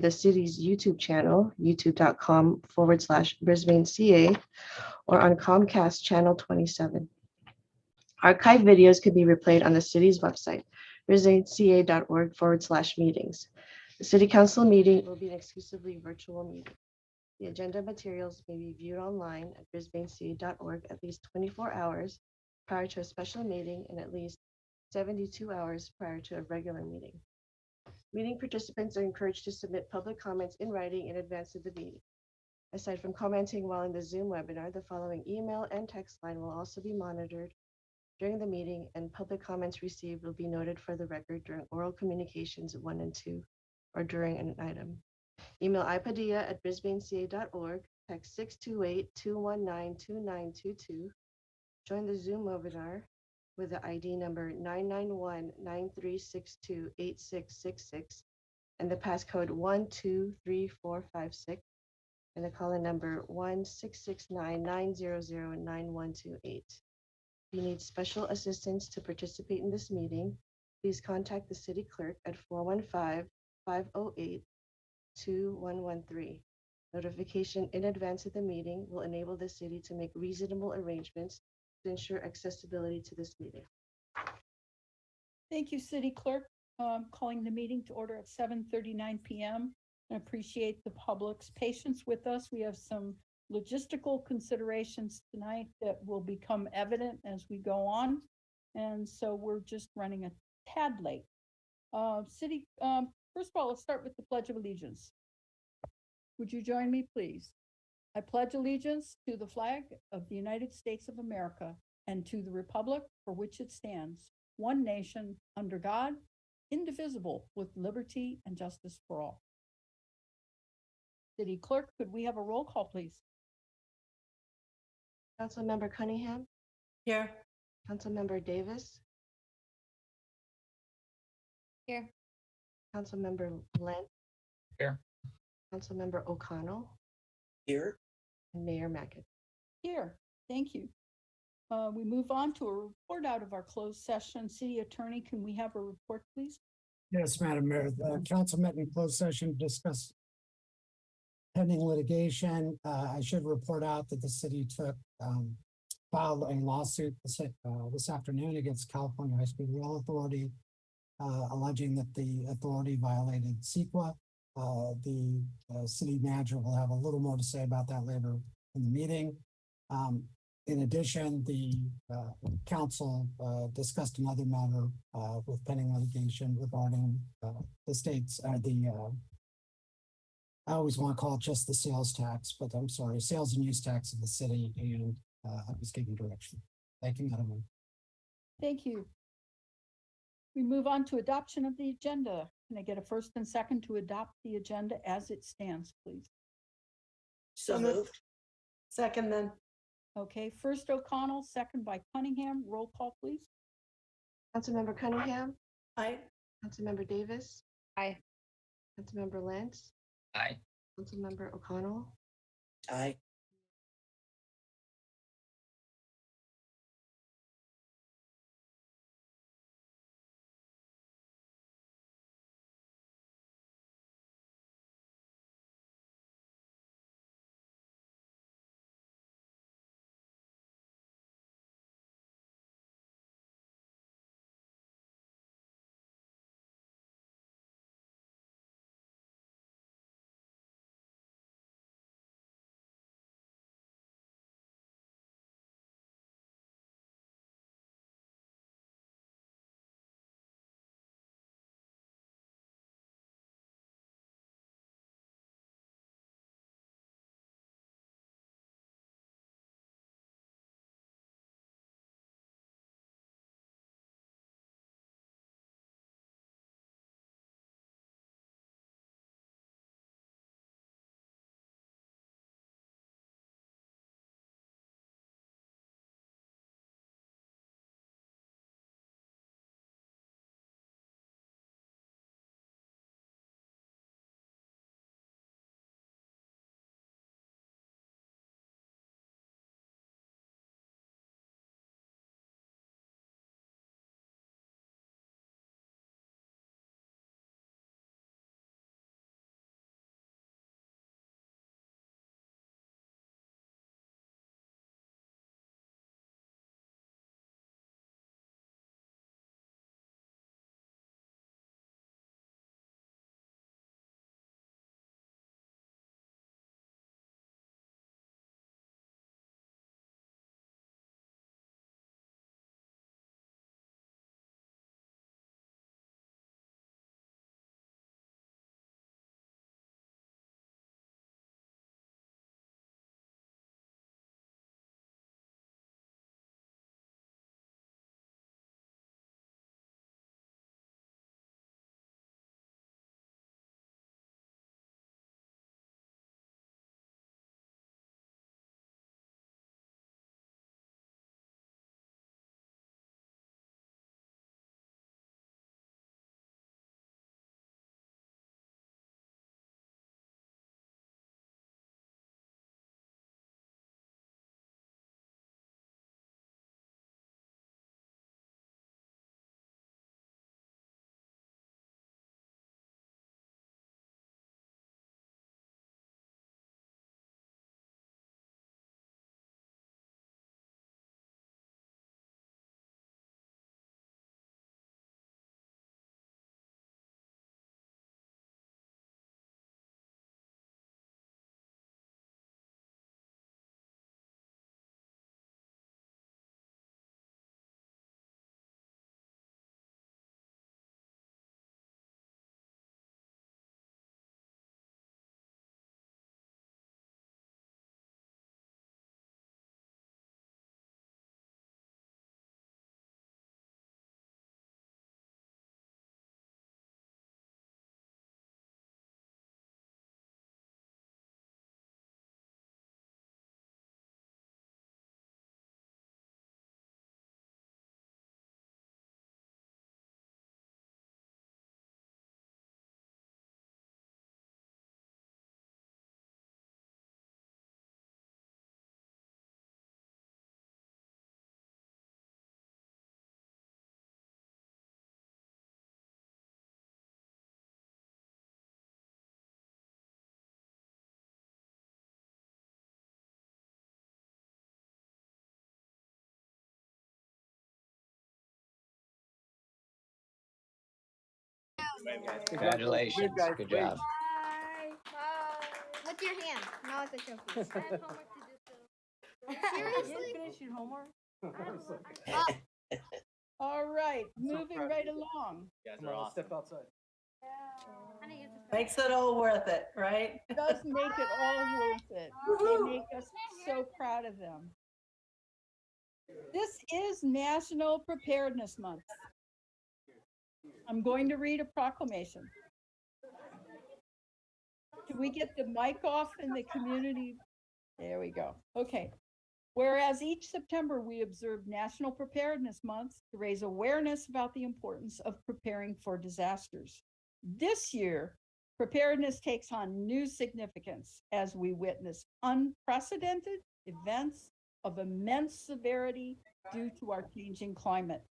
the city's YouTube channel, youtube.com/Brisbane CA, or on Comcast Channel 27. Archive videos can be replayed on the city's website, brisbaneca.org/meetings. The City Council meeting will be an exclusively virtual meeting. The agenda materials may be viewed online at brisbaneca.org at least 24 hours prior to a special meeting and at least 72 hours prior to a regular meeting. Meeting participants are encouraged to submit public comments in writing in advance of the meeting. Aside from commenting while in the Zoom webinar, the following email and text line will also be monitored during the meeting, and public comments received will be noted for the record during oral communications 1 and 2 or during an item. Email ipadilla@brisbaneca.org, text 628-219-2922. Join the Zoom webinar with the ID number 991-9362-8666 and the passcode 123456 and the call-in number 1-669-900-9128. If you need special assistance to participate in this meeting, please contact the city clerk at 415-508-2113. Notification in advance of the meeting will enable the city to make reasonable arrangements to ensure accessibility to this meeting. Thank you, City Clerk. Calling the meeting to order at 7:39 p.m. I appreciate the public's patience with us. We have some logistical considerations tonight that will become evident as we go on. And so we're just running a tad late. First of all, let's start with the Pledge of Allegiance. Would you join me, please? I pledge allegiance to the flag of the United States of America and to the republic for which it stands, one nation, under God, indivisible, with liberty and justice for all. City Clerk, could we have a roll call, please? Councilmember Cunningham? Here. Councilmember Davis? Here. Councilmember Lent? Here. Councilmember O'Connell? Here. And Mayor Mackett. Here, thank you. We move on to a report out of our closed session. City Attorney, can we have a report, please? Yes, Madam Mayor. The council met in closed session to discuss pending litigation. I should report out that the city filed a lawsuit this afternoon against California High-Speed Rail Authority, alleging that the authority violated CEQA. The city manager will have a little more to say about that later in the meeting. In addition, the council discussed another matter with pending litigation regarding the state's, I always want to call it just the sales tax, but I'm sorry, sales and use tax of the city, and I was giving direction. Thank you, Madam Mayor. Thank you. We move on to adoption of the agenda. Can I get a first and second to adopt the agenda as it stands, please? So moved. Second then. Okay, first O'Connell, second by Cunningham. Roll call, please. Councilmember Cunningham? Aye. Councilmember Davis? Aye. Councilmember Lentz? Aye. Councilmember O'Connell? Aye. Congratulations. Good job. Bye. Bye. What's your hand? No, it's a trophy. I have homework to do too. Seriously? Finish your homework? Oh, All right, moving right along. Come on, step outside. honey, it's a Makes it all worth it, right? Does make it all worth it. They make us so proud of them. This is National Preparedness Month. I'm going to read a proclamation. Can we get the mic off in the community? There we go. Okay. Whereas each September we observe National Preparedness Month to raise awareness about the importance of preparing for disasters. This year, preparedness takes on new significance as we witness unprecedented events of immense severity due to our changing climate.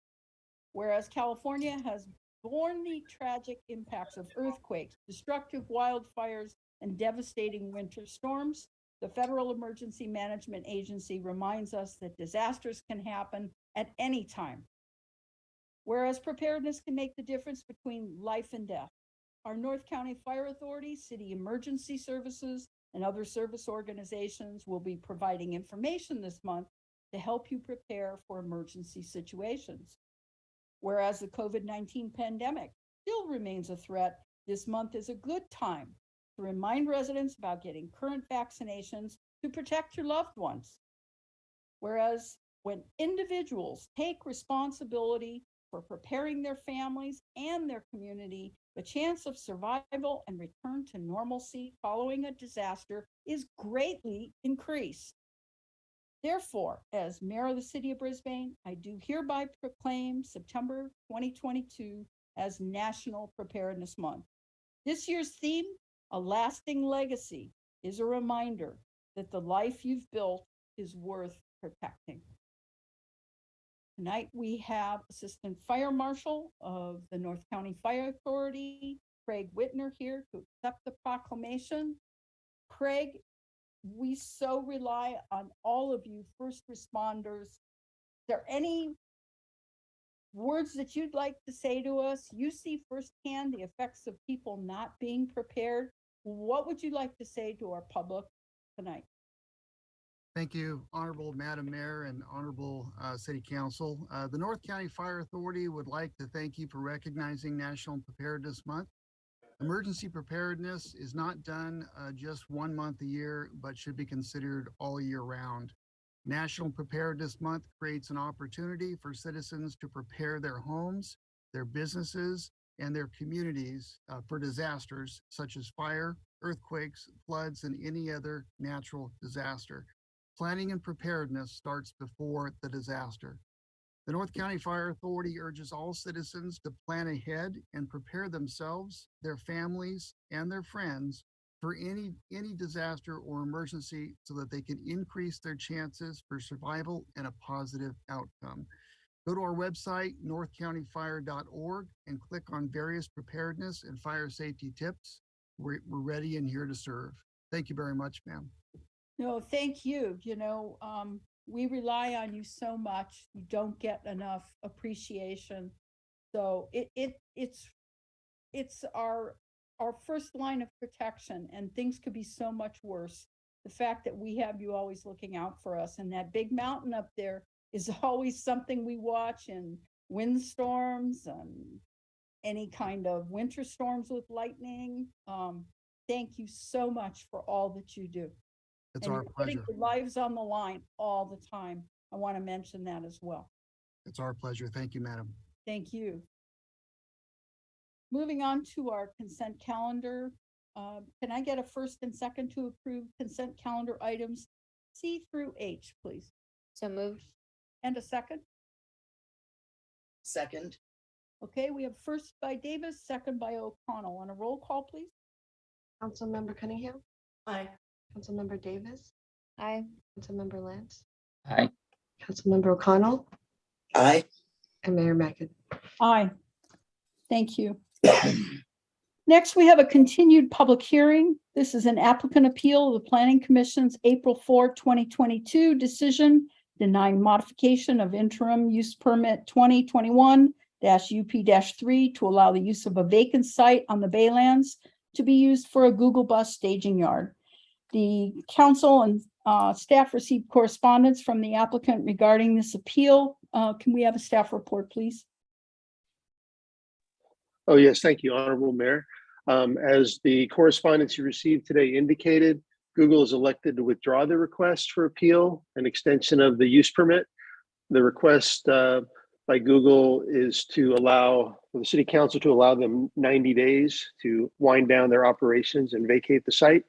Whereas California has borne the tragic impacts of earthquakes, destructive wildfires, and devastating winter storms, the Federal Emergency Management Agency reminds us that disasters can happen at any time. Whereas preparedness can make the difference between life and death, our North County Fire Authority, city emergency services, and other service organizations will be providing information this month to help you prepare for emergency situations. Whereas the COVID-19 pandemic still remains a threat, this month is a good time to remind residents about getting current vaccinations to protect your loved ones. Whereas when individuals take responsibility for preparing their families and their community, the chance of survival and return to normalcy following a disaster is greatly increased. Therefore, as Mayor of the City of Brisbane, I do hereby proclaim September 2022 as National Preparedness Month. This year's theme, A Lasting Legacy, is a reminder that the life you've built is worth protecting. Tonight we have Assistant Fire Marshal of the North County Fire Authority, Craig Whitner, here to accept the proclamation. Craig, we so rely on all of you first responders. Is there any words that you'd like to say to us? You see firsthand the effects of people not being prepared. What would you like to say to our public tonight? Thank you, Honorable Madam Mayor and Honorable City Council. The North County Fire Authority would like to thank you for recognizing National Preparedness Month. Emergency preparedness is not done just 1 month a year, but should be considered all year round. National Preparedness Month creates an opportunity for citizens to prepare their homes, their businesses, and their communities for disasters such as fire, earthquakes, floods, and any other natural disaster. Planning and preparedness starts before the disaster. The North County Fire Authority urges all citizens to plan ahead and prepare themselves, their families, and their friends for any disaster or emergency so that they can increase their chances for survival and a positive outcome. Go to our website, northcountyfire.org, and click on various preparedness and fire safety tips. We're ready and here to serve. Thank you very much, ma'am. No, thank you. You know, we rely on you so much. You don't get enough appreciation. So it's our first line of protection, and things could be so much worse. The fact that we have you always looking out for us, and that big mountain up there is always something we watch in windstorms and any kind of winter storms with lightning. Thank you so much for all that you do. It's and our you're putting pleasure. your lives on the line all the time. I want to mention that as well. It's our pleasure. Thank you, madam. Thank you. Moving on to our consent calendar. Can I get a first and second to approve consent calendar items C through H, please? So moved. And a second? Second. Okay, we have first by Davis, second by O'Connell. On a roll call, please. Councilmember Cunningham, Aye. Councilmember Davis, Aye. Councilmember Lance, Aye. Councilmember O'Connell, Aye. and Mayor Mackin. Aye. Thank you. Next, we have a continued public hearing. This is an applicant appeal of the Planning Commission's April 4, 2022 decision denying modification of interim use permit 2021 UP-3 to allow the use of a vacant site on the Baylands to be used for a Google Bus staging yard. The council and staff received correspondence from the applicant regarding this appeal. Can we have a staff report, please? Oh, yes, thank you, Honorable Mayor. As the correspondence you received today indicated, Google is elected to withdraw the request for appeal and extension of the use permit. The request by Google is to allow the city council to allow them 90 days to wind down their operations and vacate the site.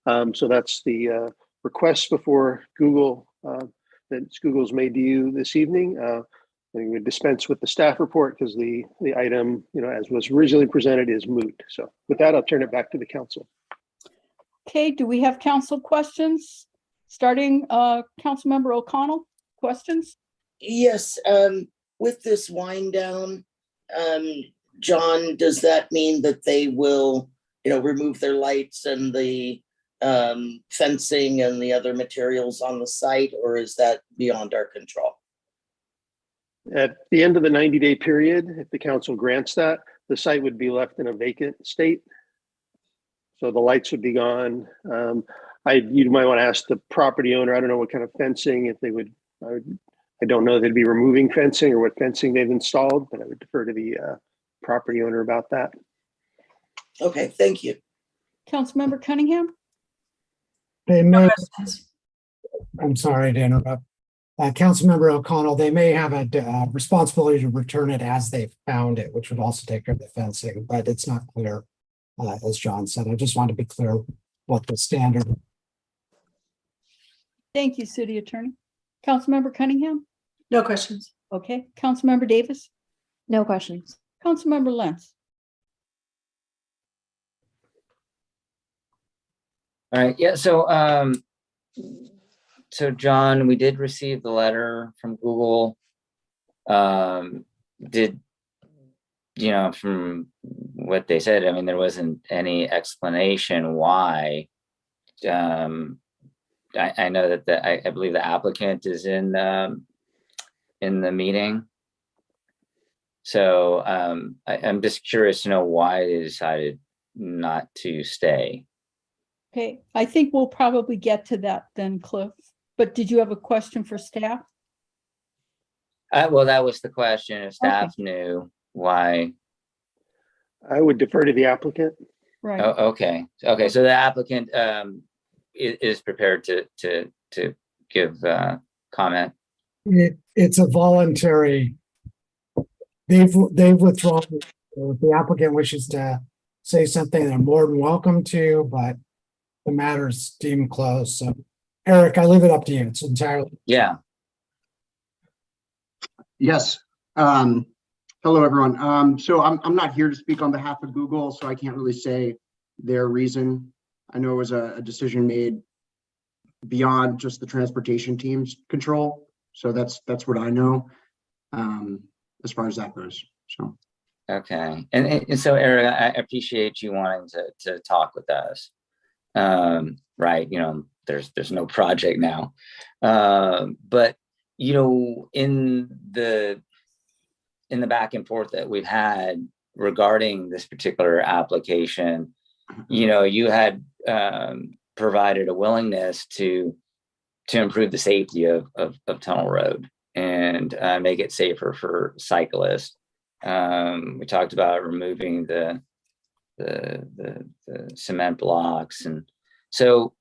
So that's the request before Google that Google's made to you this evening. I think we dispense with the staff report because the item, as was originally presented, is moot. So with that, I'll turn it back to the council. Okay, do we have council questions? Starting Councilmember O'Connell, questions? Yes, with this wind down, John, does that mean that they will, remove their lights and the fencing and the other materials on the site, or is that beyond our control? At the end of the 90-day period, if the council grants that, the site would be left in a vacant state. So the lights would be gone. You might want to ask the property owner. I don't know what kind of fencing, if they would, I don't know if they'd be removing fencing or what fencing they've installed, but I would defer to the property owner about that. Okay, thank you. Councilmember Cunningham? They may, I'm sorry to interrupt. Councilmember O'Connell, they may have a responsibility to return it as they found it, which would also take care of the fencing, but it's not clear, as John said. I just want to be clear what the standard. Thank you, City Attorney. Councilmember Cunningham? No questions. Okay, Councilmember Davis? No questions. Councilmember Lentz? All right, yeah, so John, we did receive the letter from Google. From what they said, I mean, there wasn't any explanation why. I know that I believe the applicant is in the meeting. So I'm just curious to know why they decided not to stay. Okay, I think we'll probably get to that then, Cliff. But did you have a question for staff? Well, that was the question. If staff knew why. I would defer to the applicant. Right. Oh, okay. Okay. So the applicant is prepared to give comment. It's a voluntary. They've withdrawn. If the applicant wishes to say something, they're more than welcome to, but the matter's deemed closed. So, Eric, I leave it up to you. It's entirely. Yeah. Yes. Hello, everyone. So I'm not here to speak on behalf of Google, so I can't really say their reason. I know it was a decision made beyond just the transportation team's control. So that's what I know as far as that goes. So. Okay. And so, Eric, I appreciate you wanting to talk with us. Right. There's no project now. But, in the back and forth that we've had regarding this particular application, you had provided a willingness to improve the safety of Tunnel Road and make it safer for cyclists. We talked about removing the cement blocks, and so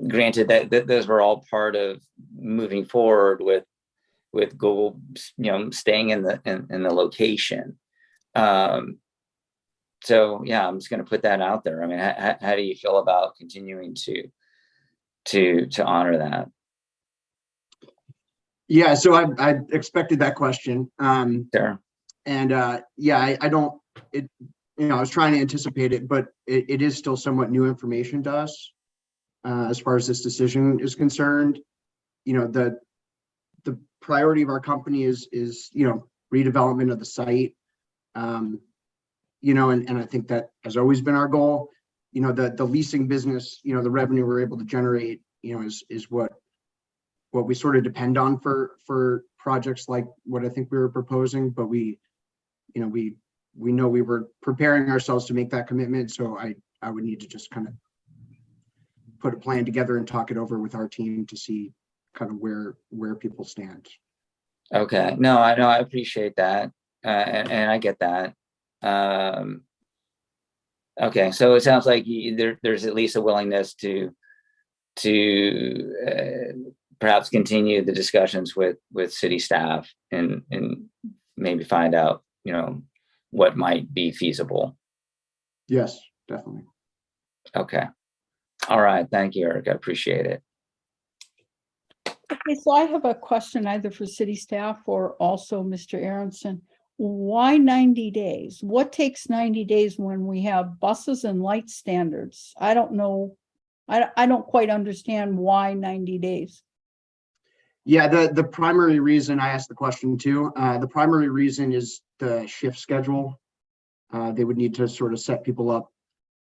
granted that those were all part of moving forward with Google, staying in the location. So yeah, I'm just going to put that out there. I mean, how do you feel about continuing to honor that? Yeah, so I expected that question. Sure. And yeah, I don't. I was trying to anticipate it, but it is still somewhat new information to us as far as this decision is concerned. The priority of our company is redevelopment of the site. And I think that has always been our goal. The leasing business, the revenue we're able to generate, is what we sort of depend on for projects like what I think we were proposing, but we know we were preparing ourselves to make that commitment. So I would need to just kind of put a plan together and talk it over with our team to see kind of where people stand. Okay, no, I know, I appreciate that, and I get that. Okay, so it sounds like there's at least a willingness to perhaps continue the discussions with city staff and maybe find out, what might be feasible. Yes, definitely. Okay. All right. Thank you, Eric. I appreciate it. Okay, so I have a question either for city staff or also Mr. Aronson. Why 90 days? What takes 90 days when we have buses and light standards? I don't know. I don't quite understand why 90 days. Yeah, the primary reason I asked the question too, the primary reason is the shift schedule. They would need to sort of set people up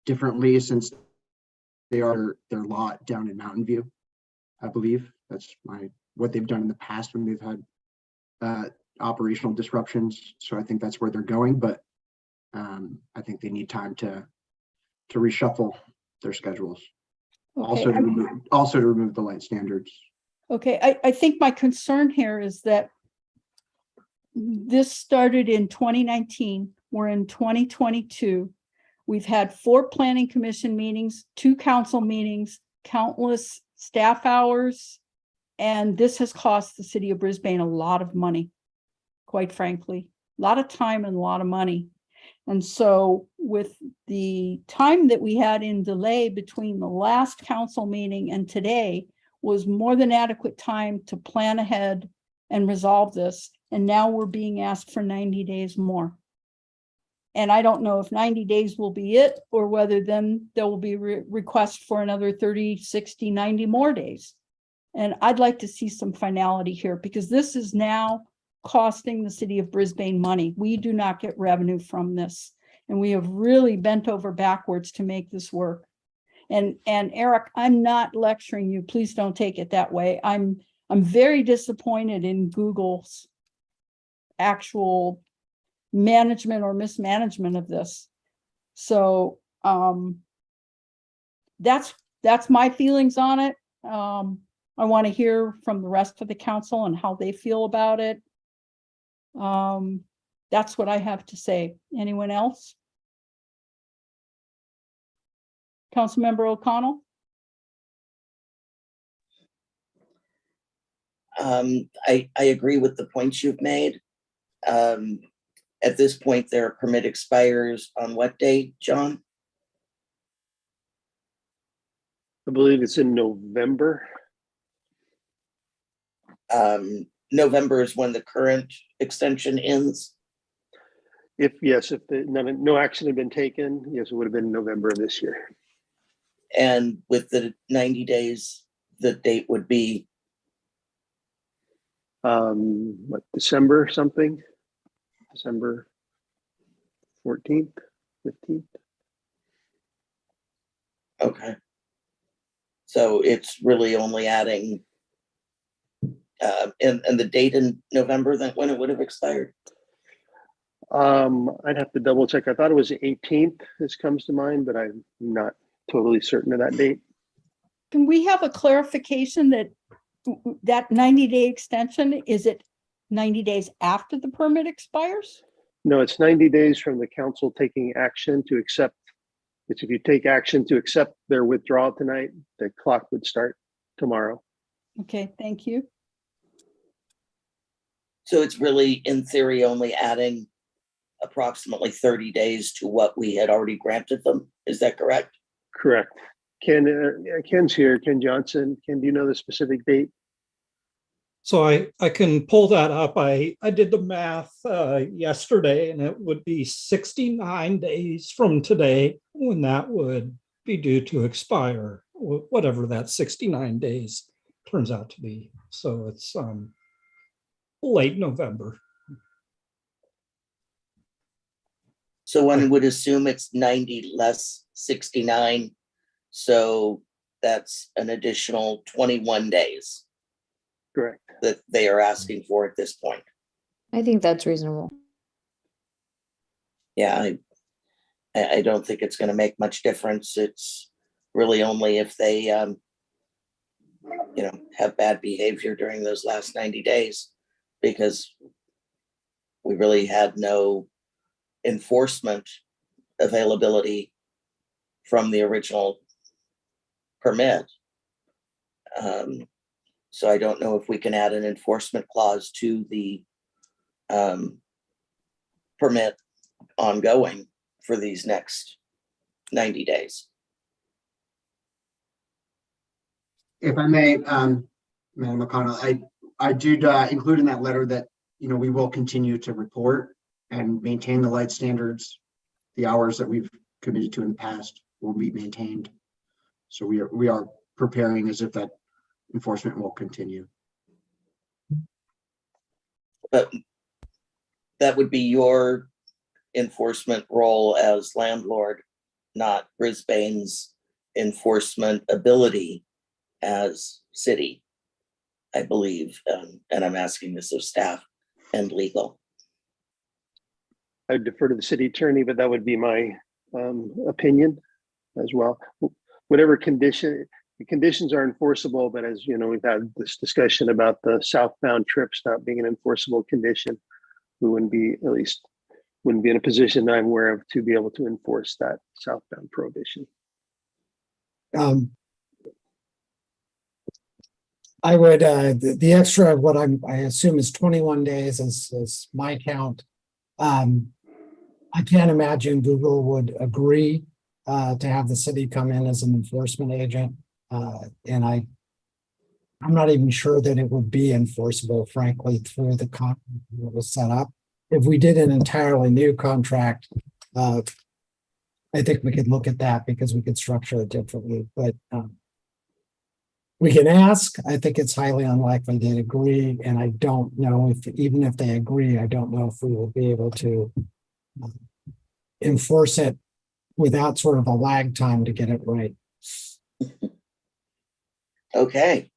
differently since they are their lot down in Mountain View. I believe that's what they've done in the past when they've had operational disruptions. So I think that's where they're going, but I think they need time to reshuffle their schedules. Okay, Also to remove the light standards. okay, I think my concern here is that this started in 2019. We're in 2022. We've had 4 planning commission meetings, 2 council meetings, countless staff hours, and this has cost the city of Brisbane a lot of money, quite frankly, a lot of time and a lot of money. And so with the time that we had in delay between the last council meeting and today was more than adequate time to plan ahead and resolve this. And now we're being asked for 90 days more. And I don't know if 90 days will be it or whether then there will be request for another 30, 60, 90 more days. And I'd like to see some finality here because this is now costing the city of Brisbane money. We do not get revenue from this. And we have really bent over backwards to make this work. And Eric, I'm not lecturing you. Please don't take it that way. I'm very disappointed in Google's actual management or mismanagement of this. So that's my feelings on it. I want to hear from the rest of the council and how they feel about it. That's what I have to say. Anyone else? Councilmember O'Connell? I agree with the points you've made. At this point, their permit expires on what date, John? I believe it's in November. November is when the current extension ends. If no action had been taken, yes, it would have been November of this year. And with the 90 days, the date would be December something? December 14th, 15th. okay. So it's really only adding and the date in November, then when it would have expired. I'd have to double check. I thought it was the 18th. This comes to mind, but I'm not totally certain of that date. Can we have a clarification that 90-day extension, is it 90 days after the permit expires? No, it's 90 days from the council taking action to accept. It's if you take action to accept their withdrawal tonight, the clock would start tomorrow. Okay, thank you. So it's really, in theory, only adding approximately 30 days to what we had already granted them. Is that correct? Correct. Ken's here. Ken Johnson. Ken, do you know the specific date? So I can pull that up. I did the math yesterday, and it would be 69 days from today when that would be due to expire, whatever that 69 days turns out to be. So it's late November. So one would assume it's 90 less 69. So that's an additional 21 days. Correct. that they are asking for at this point. I think that's reasonable. Yeah, I don't think it's going to make much difference. It's really only if they, have bad behavior during those last 90 days, because we really had no enforcement availability from the original permit. So I don't know if we can add an enforcement clause to the permit ongoing for these next 90 days. If I may, Madam McConnell, I did include in that letter that, we will continue to report and maintain the light standards. The hours that we've committed to in the past will be maintained. So we are preparing as if that enforcement will continue. But that would be your enforcement role as landlord, not Brisbane's enforcement ability as city, I believe. And I'm asking this of staff and legal. I defer to the city attorney, but that would be my opinion as well. Whatever the conditions are enforceable, but as you know, we've had this discussion about the southbound trips not being an enforceable condition. We wouldn't be in a position I'm aware of to be able to enforce that southbound prohibition. I would, the extra of what I assume is 21 days is my count. I can't imagine Google would agree to have the city come in as an enforcement agent. And I'm not even sure that it would be enforceable, frankly, through the contract that was set up. If we did an entirely new contract, I think we could look at that because we could structure it differently. But we can ask. I think it's highly unlikely they'd agree. And I don't know if, even if they agree, I don't know if we will be able to enforce it without sort of a lag time to get it right. Okay.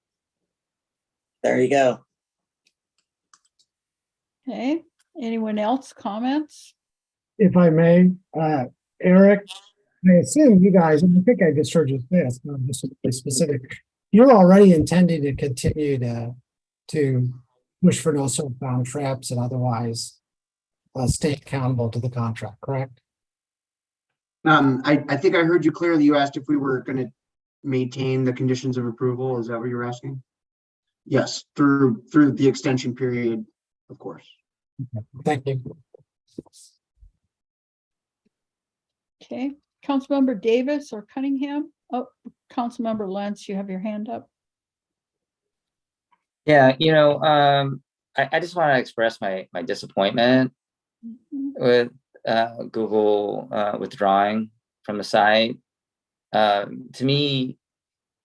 There you go. Okay, anyone else comments? If I may, Eric, I assume you guys, and I think I just heard you say this, not just specific. You're already intending to continue to push for no southbound trips and otherwise stay accountable to the contract, correct? I think I heard you clearly. You asked if we were going to maintain the conditions of approval. Is that what you're asking? Yes, through the extension period, of course. Thank you. Okay, Councilmember Davis or Cunningham? Oh, Councilmember Lentz, you have your hand up. Yeah, I just want to express my disappointment with Google withdrawing from the site. To me,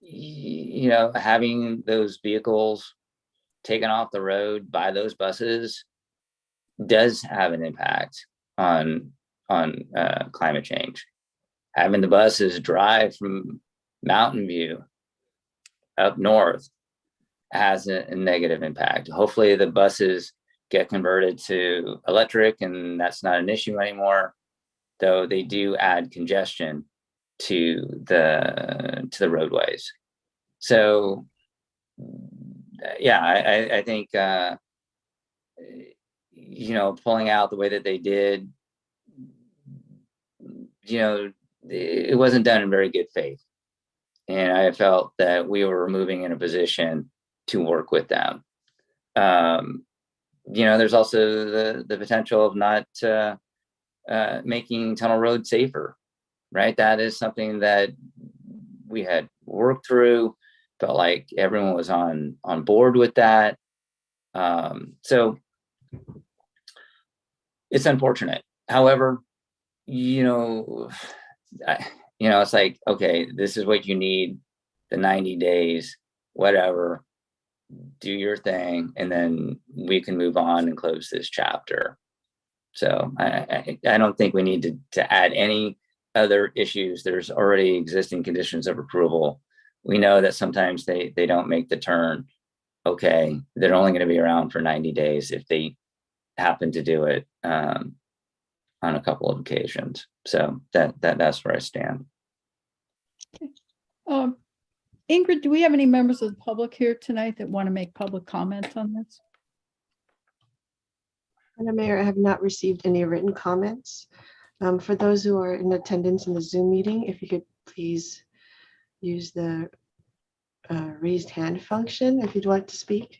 having those vehicles taken off the road by those buses does have an impact on climate change. Having the buses drive from Mountain View up north has a negative impact. Hopefully the buses get converted to electric and that's not an issue anymore, though they do add congestion to the roadways. So yeah, I think pulling out the way that they did, it wasn't done in very good faith. And I felt that we were moving in a position to work with them. There's also the potential of not making Tunnel Road safer, right? That is something that we had worked through, felt like everyone was on board with that. So it's unfortunate. However, it's like, okay, this is what you need, the 90 days, whatever, do your thing, and then we can move on and close this chapter. So I don't think we need to add any other issues. There's already existing conditions of approval. We know that sometimes they don't make the turn. okay, they're only going to be around for 90 days if they happen to do it on a couple of occasions. So that's where I stand. Ingrid, do we have any members of the public here tonight that want to make public comments on this? Madam Mayor, I have not received any written comments. For those who are in attendance in the Zoom meeting, if you could please use the raised hand function if you'd like to speak.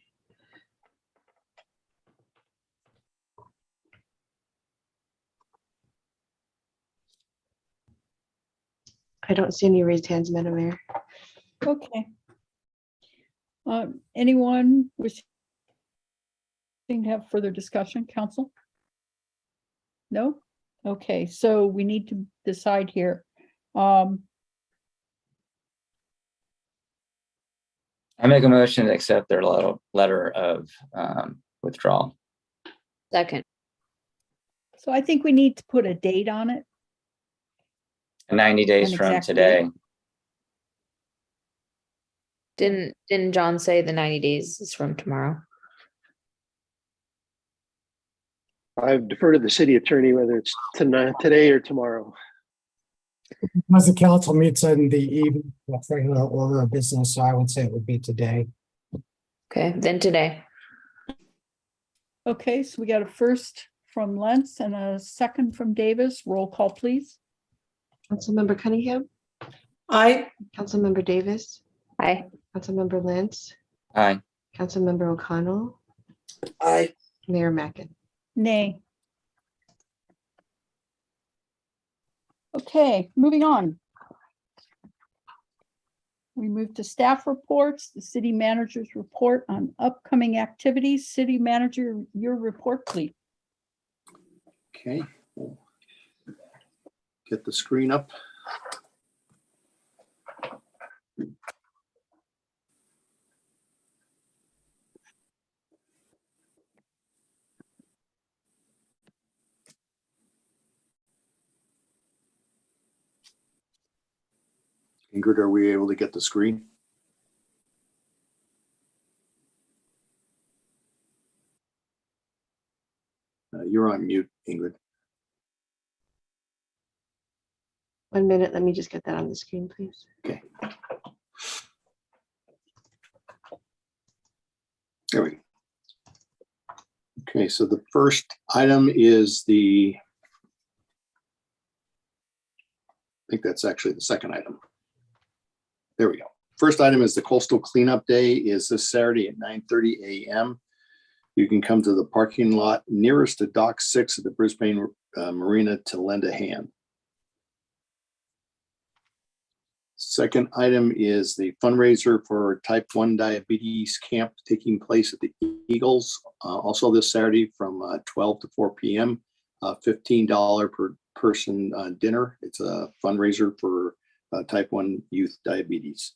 I don't see any raised hands, Madam Mayor. Okay. Anyone wishing to have further discussion, council? No? Okay, so we need to decide here. I make a motion to accept their letter of withdrawal. Second. So I think we need to put a date on it. 90 days An from exact today. Didn't John say the 90 days is from tomorrow? I've deferred to the city attorney whether it's tonight, today or tomorrow. As the council meets in the evening, that's regular order of business, so I would say it would be today. Okay, then today. Okay, so we got a first from Lentz and a second from Davis. Roll call, please. Councilmember Cunningham, Aye. Councilmember Davis, Aye. Councilmember Lance, Aye. Councilmember O'Connell, Aye. Mayor Mackin. Nay. Okay, moving on. We move to staff reports, the city manager's report on upcoming activities. City manager, your report, please. Okay. We'll get the screen up. Ingrid, are we able to get the screen? You're on mute, Ingrid. 1 minute, let me just get that on the screen, please. Okay. There we go. Okay, so the first item is I think that's actually the second item. There we go. First item is the Coastal Cleanup Day is this Saturday at 9:30 a.m. You can come to the parking lot nearest to Dock 6 at the Brisbane Marina to lend a hand. Second item is the fundraiser for type 1 diabetes camp taking place at the Eagles, also this Saturday from 12 to 4 p.m. $15 per person dinner. It's a fundraiser for type 1 youth diabetes.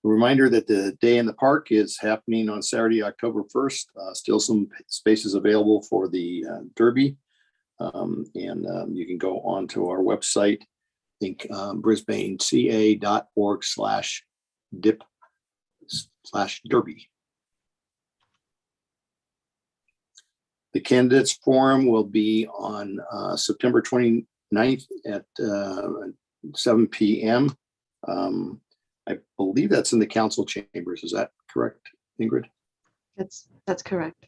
A reminder that the day in the park is happening on Saturday, October 1st. Still some spaces available for the Derby. You can go onto our website, I think brisbaneca.org/dip/derby. The candidates forum will be on September 29th at 7 p.m. I believe that's in the council chambers. Is that correct, Ingrid? That's correct.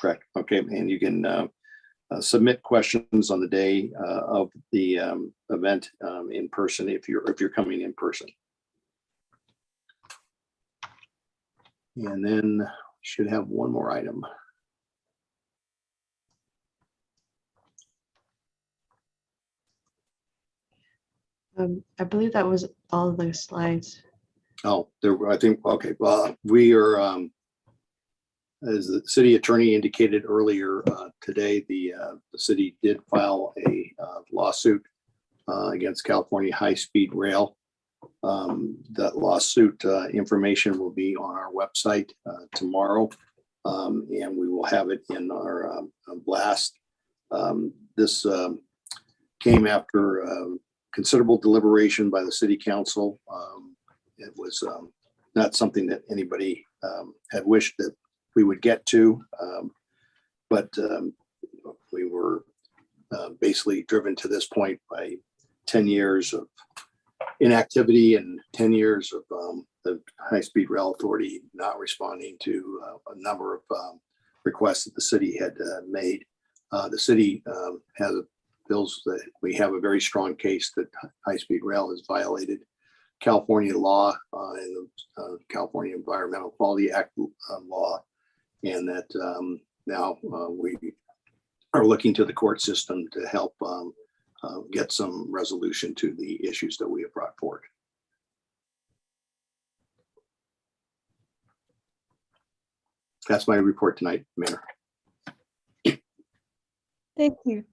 Correct. Okay, and you can submit questions on the day of the event in person if you're coming in person. And then should have one more item. I believe that was all of the slides. Oh, I think, okay, well, we are, as the city attorney indicated earlier today, the city did file a lawsuit against California High-Speed Rail. That lawsuit information will be on our website tomorrow, and we will have it in our blast. This came after considerable deliberation by the city council it was not something that anybody had wished that we would get to. But we were basically driven to this point by 10 years of inactivity and 10 years of the High-Speed Rail Authority not responding to a number of requests that the city had made. The city feels that we have a very strong case that high-speed rail has violated California law and the California Environmental Quality Act law, and that now we are looking to the court system to help get some resolution to the issues that we have brought forward. That's my report tonight, Mayor. Thank you.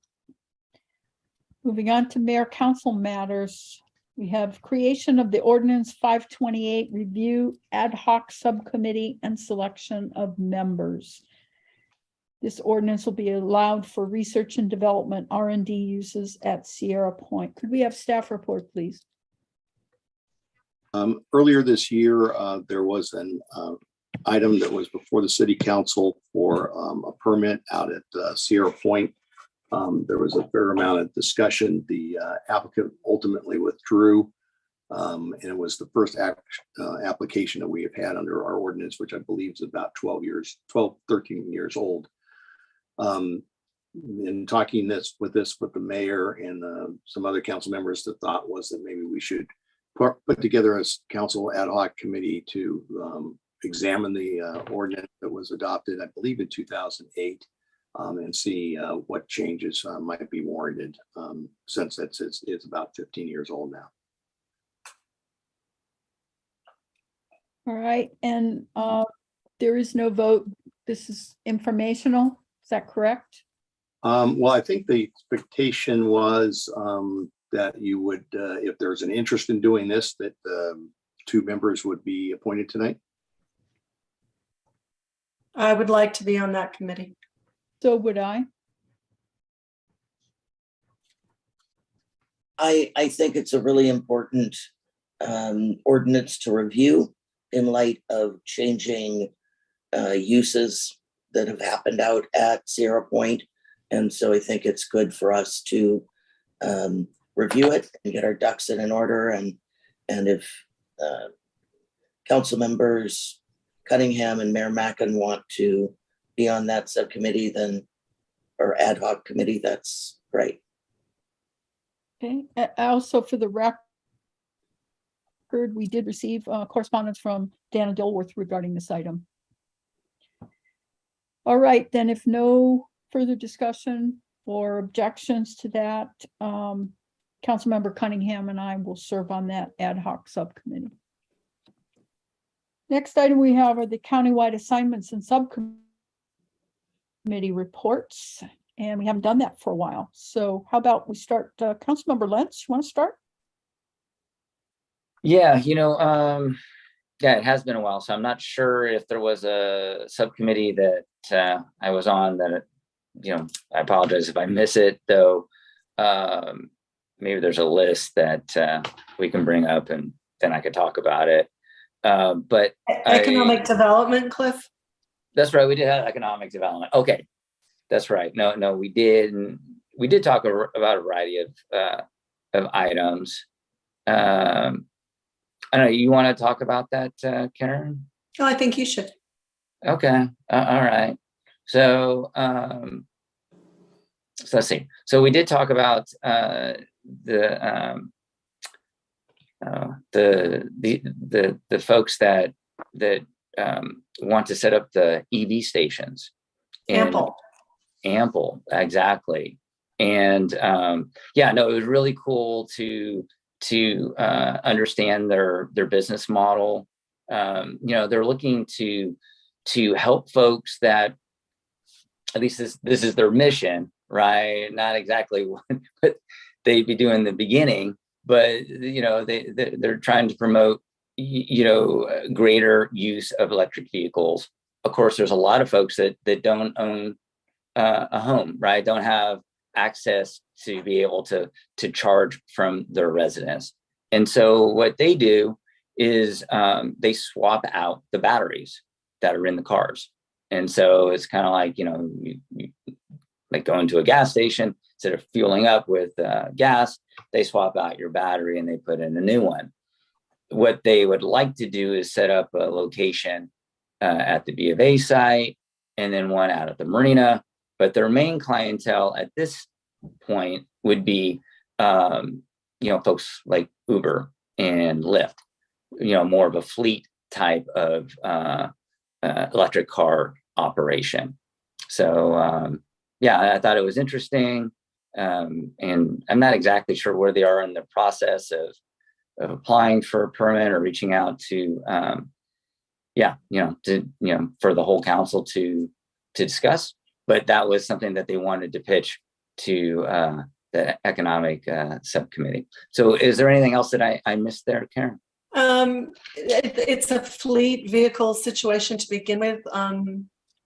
Moving on to mayor council matters. We have creation of the ordinance 528 review ad hoc subcommittee and selection of members. This ordinance will be allowed for research and development R&D uses at Sierra Point. Could we have staff report, please? Earlier this year, there was an item that was before the city council for a permit out at Sierra Point. There was a fair amount of discussion. The applicant ultimately withdrew, and it was the first application that we have had under our ordinance, which I believe is about 13 years old. In talking with the mayor and some other council members, the thought was that maybe we should put together a council ad hoc committee to examine the ordinance that was adopted, I believe, in 2008. And see what changes might be warranted, since it's about 15 years old now. All right, and there is no vote. This is informational. Is that correct? Well, I think the expectation was that you would, if there's an interest in doing this, that 2 members would be appointed tonight. I would like to be on that committee. So would I. I think it's a really important ordinance to review in light of changing uses that have happened out at Sierra Point. And so I think it's good for us to review it and get our ducks in order. And if council members Cunningham and Mayor Mackin want to be on that subcommittee, then, or ad hoc committee, that's great. Okay, also for the record, we did receive correspondence from Dana Dilworth regarding this item. All right, then if no further discussion or objections to that, Councilmember Cunningham and I will serve on that ad hoc subcommittee. Next item we have are the countywide assignments and subcommittee reports, and we haven't done that for a while. So how about we start, Councilmember Lentz, you want to start? Yeah, yeah, it has been a while, so I'm not sure if there was a subcommittee that I was on that, I apologize if I miss it, though. Maybe there's a list that we can bring up and then I could talk about it. But Economic development, Cliff? That's right. We did have economic development. Okay. That's right. No, we did. We did talk about a variety of items. I don't know. You want to talk about that, Karen? Oh, I think you should. Okay. All right. So, so let's see. So we did talk about the folks that want to set up the EV stations. Ample, exactly. And yeah, no, it was really cool to understand their business model. They're looking to help folks that, at least this is their mission, right? Not exactly what they'd be doing in the beginning, but they're trying to promote greater use of electric vehicles. Of course, there's a lot of folks that don't own a home, right? Don't have access to be able to charge from their residence. And so what they do is they swap out the batteries that are in the cars. And so it's kind of like, you like going to a gas station, instead of fueling up with gas, they swap out your battery and they put in a new one. What they would like to do is set up a location at the B of A site and then one out at the marina. But their main clientele at this point would be, folks like Uber and Lyft, more of a fleet type of electric car operation. So, I thought it was interesting. And I'm not exactly sure where they are in the process of applying for a permit or reaching out to, for the whole council to discuss. But that was something that they wanted to pitch to the economic subcommittee. So is there anything else that I missed there, Karen? It's a fleet vehicle situation to begin with,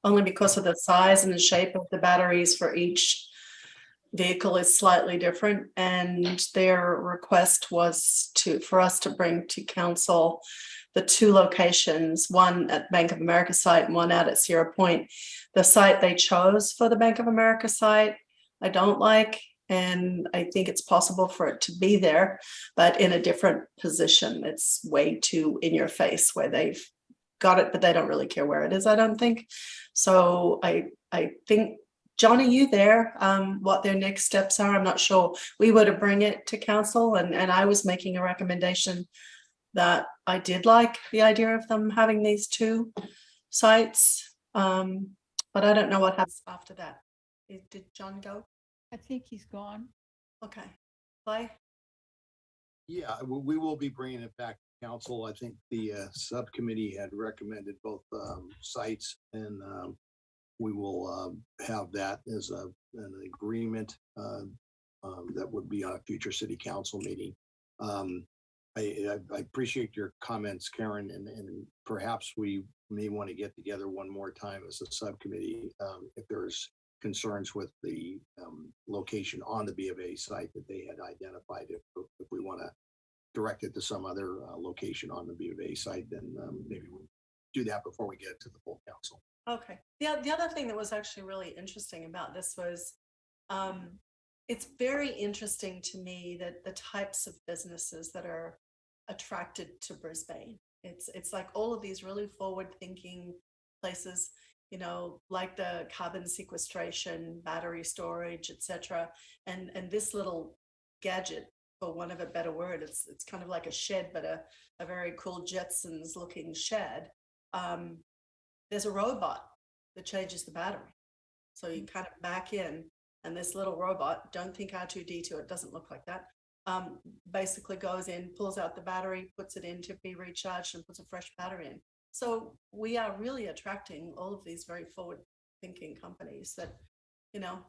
only because of the size and the shape of the batteries for each vehicle is slightly different. And their request was for us to bring to council the two locations, one at Bank of America site and one out at Sierra Point. The site they chose for the Bank of America site, I don't like, and I think it's possible for it to be there, but in a different position. It's way too in your face where they've got it, but they don't really care where it is, I don't think. So I think, John, are you there? What their next steps are? I'm not sure. We were to bring it to council, and I was making a recommendation that I did like the idea of them having these two sites. But I don't know what happens after that. Did John go? I think he's gone. Okay. Clay? Yeah, we will be bringing it back to council. I think the subcommittee had recommended both sites, and we will have that as an agreement that would be on a future city council meeting. I appreciate your comments, Karen, and perhaps we may want to get together one more time as a subcommittee if there's concerns with the location on the B of A site that they had identified. If we want to direct it to some other location on the B of A site, then maybe we'll do that before we get it to the full council. Okay. The other thing that was actually really interesting about this was it's very interesting to me that the types of businesses that are attracted to Brisbane. It's like all of these really forward-thinking places, like the carbon sequestration, battery storage, etc. And this little gadget, for want of a better word, it's kind of like a shed, but a very cool Jetsons looking shed. There's a robot that changes the battery. So you kind of back in, and this little robot, don't think R2D2, it doesn't look like that, basically goes in, pulls out the battery, puts it in to be recharged, and puts a fresh battery in. So we are really attracting all of these very forward-thinking companies that,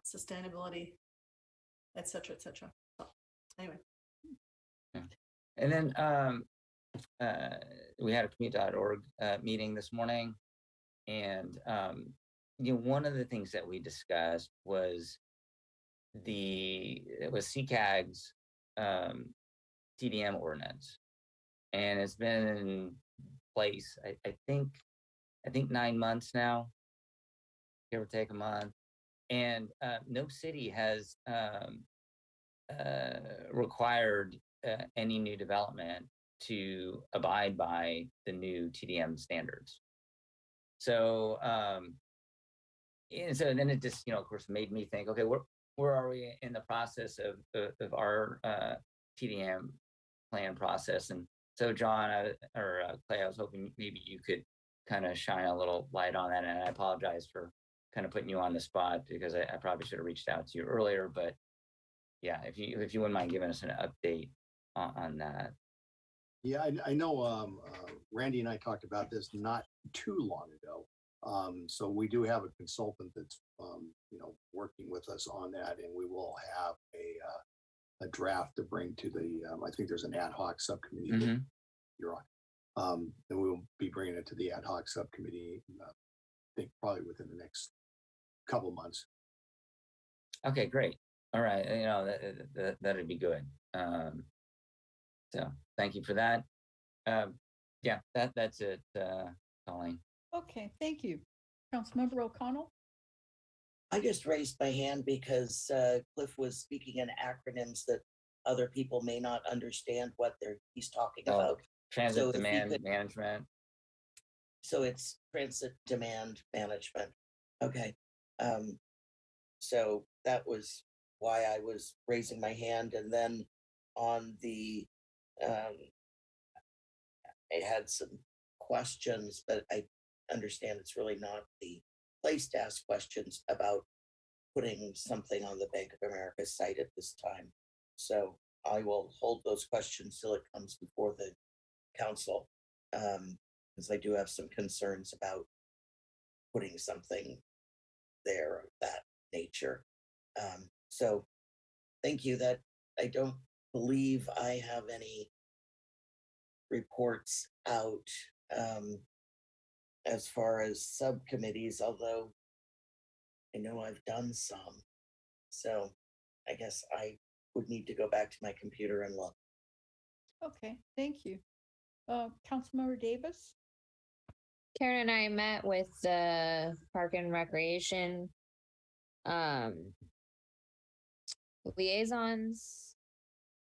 sustainability, et cetera, et cetera. So anyway. And then we had a commute.org meeting this morning. And, one of the things that we discussed was CCAG's TDM ordinance. And it's been in place, I think 9 months now, give or take a month. And no city has required any new development to abide by the new TDM standards. So, and so then it just, of course, made me think, okay, where are we in the process of our TDM plan process? And so, John or Clay, I was hoping maybe you could kind of shine a little light on that. And I apologize for kind of putting you on the spot, because I probably should have reached out to you earlier. But yeah, if you wouldn't mind giving us an update on that. Yeah, I know Randy and I talked about this not too long ago. So we do have a consultant that's working with us on that, and we will have a draft to bring to the I think there's an ad hoc subcommittee that you're on, and we will be bringing it to the ad hoc subcommittee. I think probably within the next couple months. Okay, great. All right, that'd be good. So thank you for that. Yeah, that's it, Colleen. Okay, thank you. Councilmember O'Connell? I just raised my hand because Cliff was speaking in acronyms that other people may not understand what he's talking Oh, about. transit So if he demand could- management. So it's transit demand management. Okay. So that was why I was raising my hand. And then on the, I had some questions, but I understand it's really not the place to ask questions about putting something on the Bank of America site at this time. So I will hold those questions till it comes before the council. Because I do have some concerns about putting something there of that nature. So thank you. That I don't believe I have any reports out as far as subcommittees, although I know I've done some. So I guess I would need to go back to my computer and look. Okay, thank you. Councilmember Davis? Karen and I met with the Park and Recreation liaisons,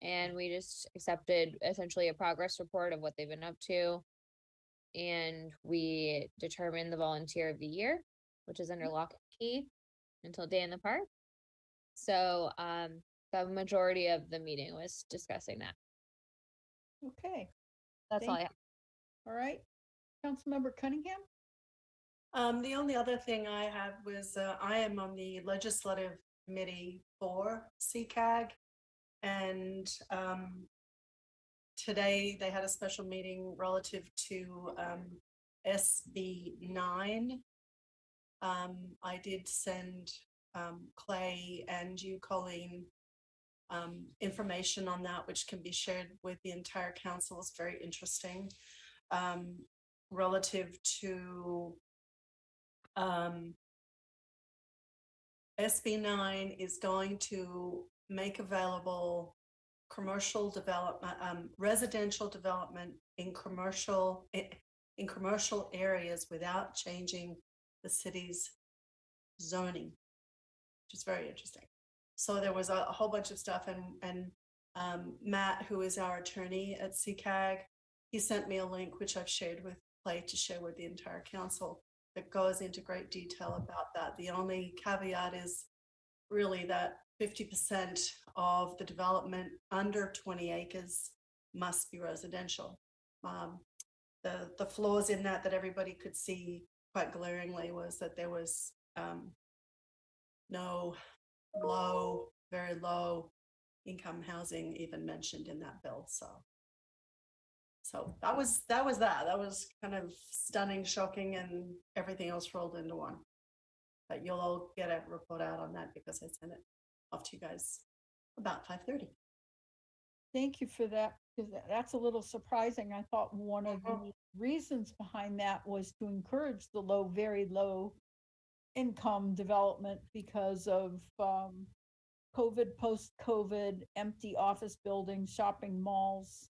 and we just accepted essentially a progress report of what they've been up to. And we determined the volunteer of the year, which is under lock and key until Day in the Park. So the majority of the meeting was discussing that. Okay, That's all I thank have. all right. Councilmember Cunningham? The only other thing I have was, I am on the legislative committee for CCAG. And today they had a special meeting relative to SB 9. I did send Clay and you, Colleen, information on that, which can be shared with the entire council. It's very interesting. Relative to SB 9 is going to make available commercial development, residential development in commercial areas without changing the city's zoning, which is very interesting. So there was a whole bunch of stuff, and Matt, who is our attorney at CCAG, he sent me a link, which I've shared with Clay to share with the entire council, that goes into great detail about that. The only caveat is really that 50% of the development under 20 acres must be residential. The flaws in that everybody could see quite glaringly was that there was no very low income housing even mentioned in that bill. So that was kind of stunning, shocking, and everything else rolled into one. But you'll all get a report out on that because I sent it off to you guys about 5:30. Thank you for that, because that's a little surprising. I thought one of the reasons behind that was to encourage the very low income development because of COVID, post-COVID, empty office buildings, shopping malls,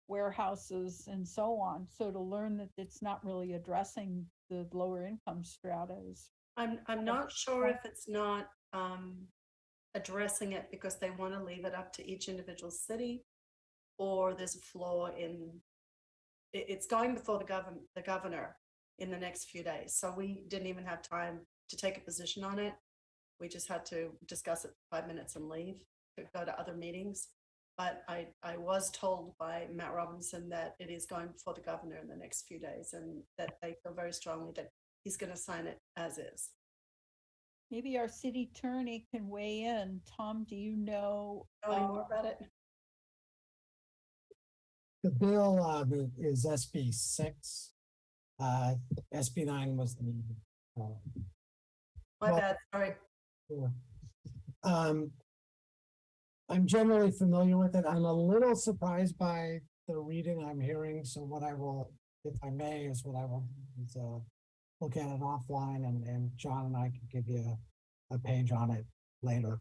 warehouses, and so on. So to learn that it's not really addressing the lower income strata is. I'm not sure if it's not addressing it because they want to leave it up to each individual city, or there's a flaw in it's going before the governor in the next few days. So we didn't even have time to take a position on it. We just had to discuss it for 5 minutes and leave to go to other meetings. But I was told by Matt Robinson that it is going before the governor in the next few days, and that they feel very strongly that he's going to sign it as is. Maybe our city attorney can weigh in. Tom, do you know any more about it? The bill is SB 6. SB 9 was the. My bad, sorry. I'm generally familiar with it. I'm a little surprised by the reading I'm hearing. So what I will, if I may, is what I will is, look at it offline, and John and I can give you a page on it later.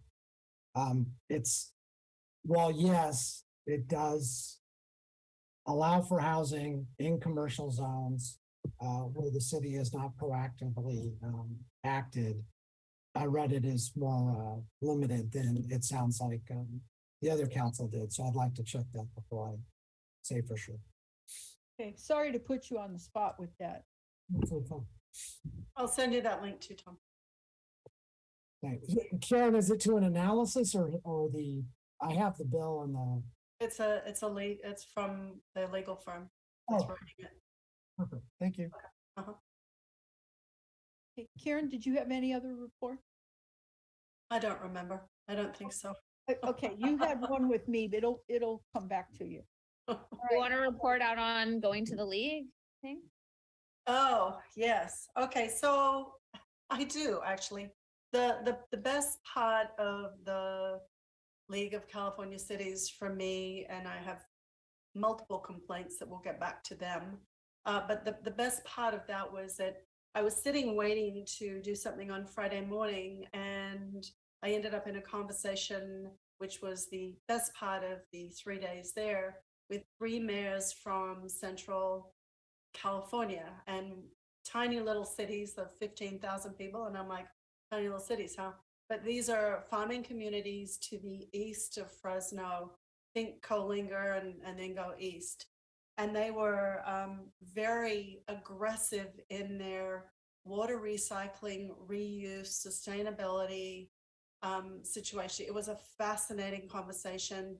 It's, well, yes, it does allow for housing in commercial zones where the city has not proactively acted. I read it as more limited than it sounds like the other council did. So I'd like to check that before I say for sure. Okay, sorry to put you on the spot with that. I'll send you that link too, Tom. Thanks. Karen, is it to an analysis or I have the bill and the. It's from the legal firm. That's Oh, writing it. perfect. Thank you. Uh-huh. Okay, Karen, did you have any other report? I don't remember. I don't think so. Okay, you had one with me, but it'll come back to you. You want to report out on going to the league thing? Oh, yes. Okay, so I do actually. The best part of the League of California Cities for me, and I have multiple complaints that we'll get back to them. But the best part of that was that I was sitting waiting to do something on Friday morning, and I ended up in a conversation, which was the best part of the 3 days there, with 3 mayors from Central California and tiny little cities of 15,000 people. And I'm like, tiny little cities, huh? But these are farming communities to the east of Fresno. Think Colinger and then go east. And they were very aggressive in their water recycling, reuse, sustainability situation. It was a fascinating conversation.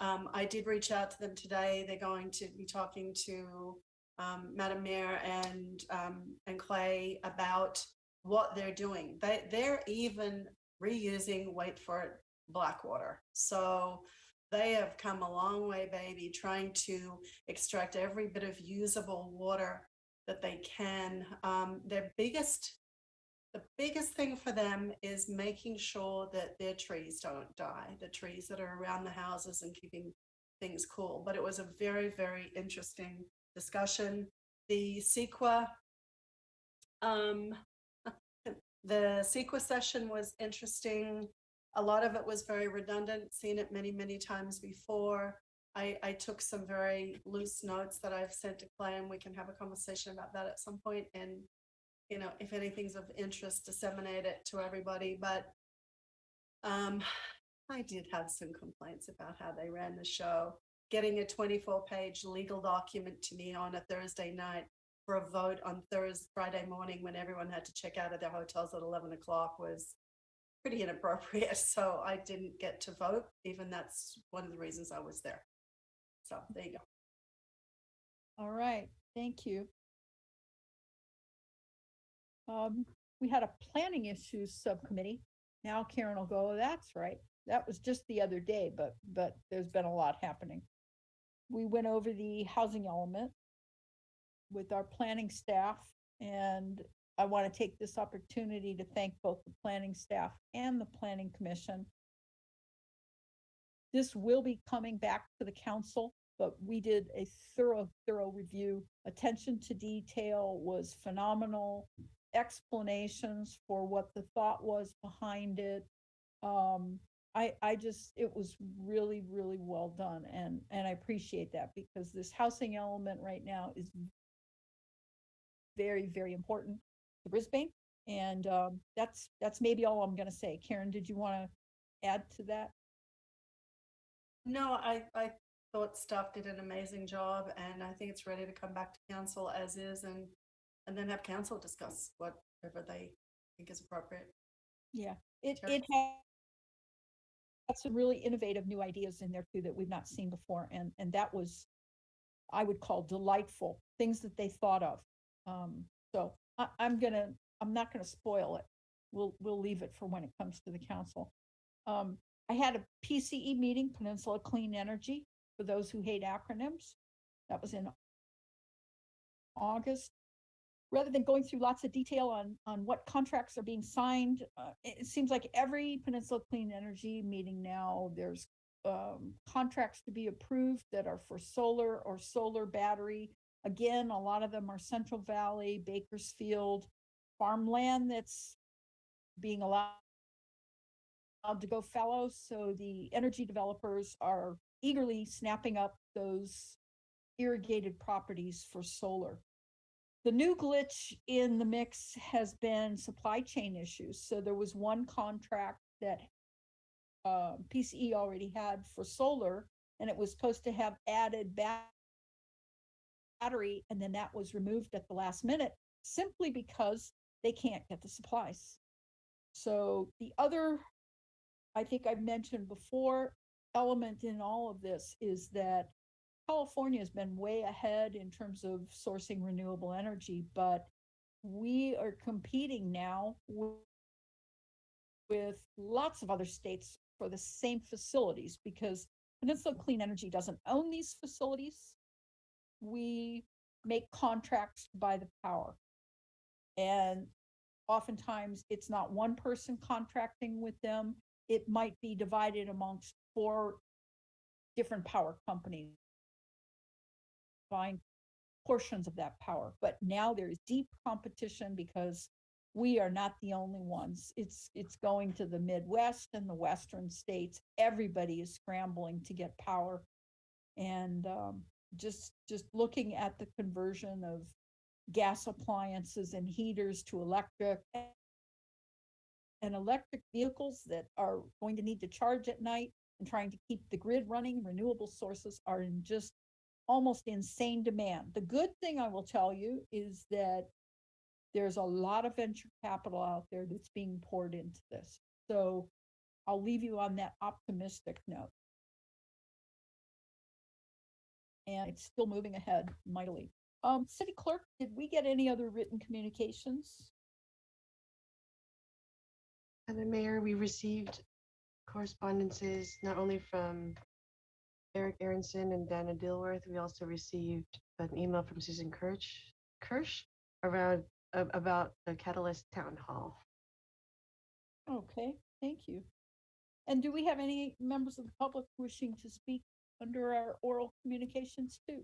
I did reach out to them today. They're going to be talking to Madam Mayor and Clay about what they're doing. They're even reusing, wait for it, Blackwater. So they have come a long way, baby, trying to extract every bit of usable water that they can. The biggest thing for them is making sure that their trees don't die, the trees that are around the houses and keeping things cool. But it was a very, very interesting discussion. The CEQA, session was interesting. A lot of it was very redundant, seen it many, many times before. I took some very loose notes that I've sent to Clay, and we can have a conversation about that at some point. And, you know, if anything's of interest, disseminate it to everybody. But I did have some complaints about how they ran the show. Getting a 24-page legal document to me on a Thursday night for a vote on Friday morning when everyone had to check out of their hotels at 11 o'clock was pretty inappropriate. So I didn't get to vote. Even that's one of the reasons I was there. So there you go. All right, thank you. We had a planning issues subcommittee. Now Karen will go, that's right. That was just the other day, but there's been a lot happening. We went over the housing element with our planning staff, and I want to take this opportunity to thank both the planning staff and the planning commission. This will be coming back to the council, but we did a thorough review. Attention to detail was phenomenal. Explanations for what the thought was behind it. It was really, really well done. And I appreciate that, because this housing element right now is very, very important to Brisbane. And that's maybe all I'm going to say. Karen, did you want to add to that? No, I thought staff did an amazing job, and I think it's ready to come back to council as is, and then have council discuss whatever they think is appropriate. Yeah, it had some really innovative new ideas in there too that we've not seen before, and that was, I would call, delightful things that they thought of. So I'm not gonna spoil it. We'll leave it for when it comes to the council. I had a PCE meeting, Peninsula Clean Energy, for those who hate acronyms. That was in August. Rather than going through lots of detail on what contracts are being signed, it seems like every Peninsula Clean Energy meeting now, there's contracts to be approved that are for solar or solar battery. Again, a lot of them are Central Valley, Bakersfield, farmland that's being allowed to go fallow. So the energy developers are eagerly snapping up those irrigated properties for solar. The new glitch in the mix has been supply chain issues. So there was one contract that PCE already had for solar, and it was supposed to have added battery, and then that was removed at the last minute simply because they can't get the supplies. So the other, I think I've mentioned before, element in all of this is that California has been way ahead in terms of sourcing renewable energy, but we are competing now with lots of other states for the same facilities because Peninsula Clean Energy doesn't own these facilities. We make contracts to buy the power. And oftentimes it's not one person contracting with them. It might be divided amongst 4 different power companies buying portions of that power. But now there is deep competition because we are not the only ones. It's going to the Midwest and the Western states. Everybody is scrambling to get power. And just looking at the conversion of gas appliances and heaters to electric and electric vehicles that are going to need to charge at night and trying to keep the grid running, renewable sources are in just almost insane demand. The good thing I will tell you is that there's a lot of venture capital out there that's being poured into this. So I'll leave you on that optimistic note. And it's still moving ahead mightily. City Clerk, did we get any other written communications? Madam Mayor, we received correspondences not only from Eric Aronson and Dana Dilworth, we also received an email from Susan Kirsch around about the Catalyst Town Hall. Okay, thank you. And do we have any members of the public wishing to speak under our oral communications too?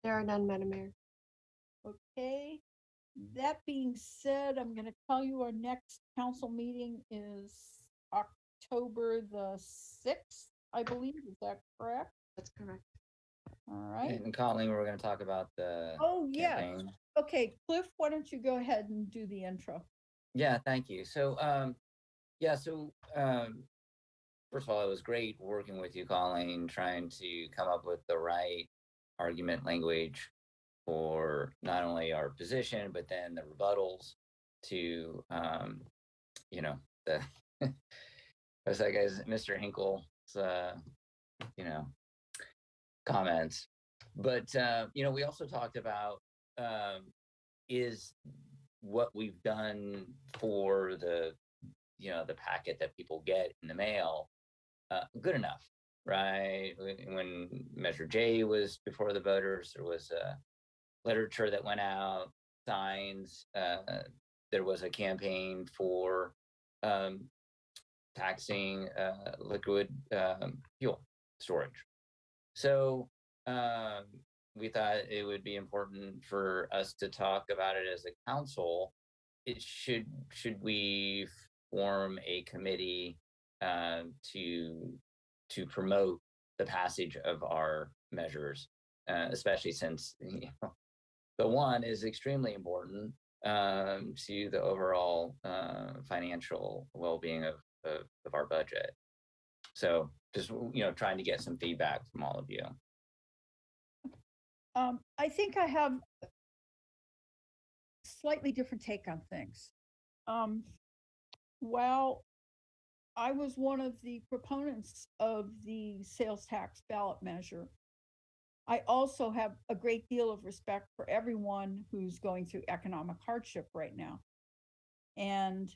There are none, Madam Mayor. Okay. That being said, I'm going to tell you our next council meeting is October the 6th, I believe. Is that correct? That's correct. All right. And Colleen, we're going to talk about the yes. campaign. Okay, Cliff, why don't you go ahead and do the intro? Yeah, thank you. So, first of all, it was great working with you, Colleen, trying to come up with the right argument language for not only our position, but then the rebuttals to, the, as I guess, Mr. Hinkle's, comments. But, we also talked about, is what we've done for the packet that people get in the mail good enough, right? When Measure J was before the voters, there was literature that went out, signs. There was a campaign for taxing liquid fuel storage. So we thought it would be important for us to talk about it as a council. Should we form a committee to promote the passage of our measures, especially since the one is extremely important to the overall financial well-being of our budget. So just trying to get some feedback from all of you. I think I have a slightly different take on things. While I was one of the proponents of the sales tax ballot measure, I also have a great deal of respect for everyone who's going through economic hardship right now. And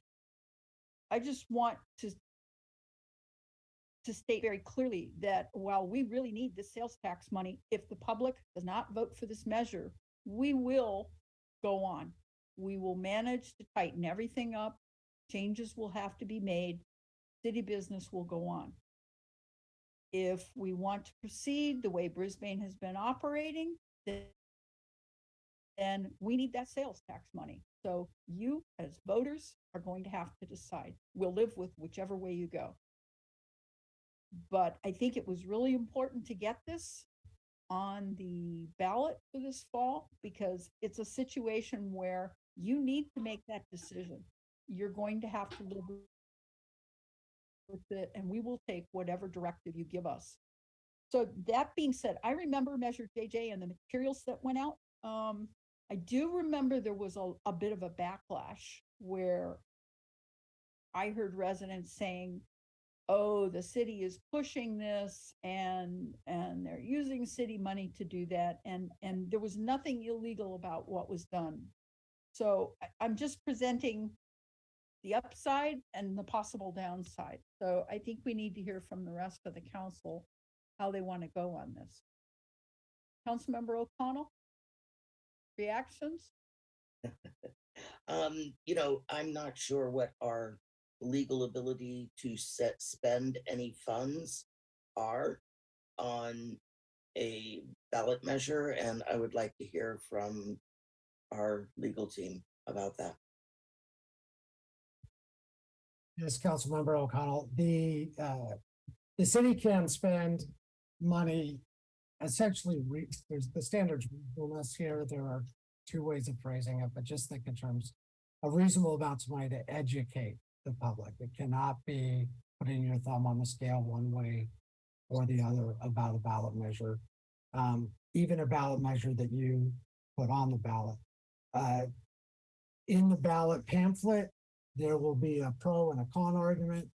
I just want to state very clearly that while we really need this sales tax money, if the public does not vote for this measure, we will go on. We will manage to tighten everything up. Changes will have to be made. City business will go on. If we want to proceed the way Brisbane has been operating, then we need that sales tax money. So you as voters are going to have to decide. We'll live with whichever way you go. But I think it was really important to get this on the ballot for this fall, because it's a situation where you need to make that decision. You're going to have to live with it, and we will take whatever directive you give us. So that being said, I remember Measure JJ and the materials that went out. I do remember there was a bit of a backlash where I heard residents saying, oh, the city is pushing this and they're using city money to do that. And there was nothing illegal about what was done. So I'm just presenting the upside and the possible downside. So I think we need to hear from the rest of the council how they want to go on this. Councilmember O'Connell, reactions? You know, I'm not sure what our legal ability to spend any funds are on a ballot measure, and I would like to hear from our legal team about that. Yes, Councilmember O'Connell, the city can spend money essentially, there's the standards reasonableness here. There are two ways of phrasing it, but just think in terms of reasonable amounts of money to educate the public. It cannot be putting your thumb on the scale one way or the other about a ballot measure. Even a ballot measure that you put on the ballot. In the ballot pamphlet, there will be a pro and a con argument.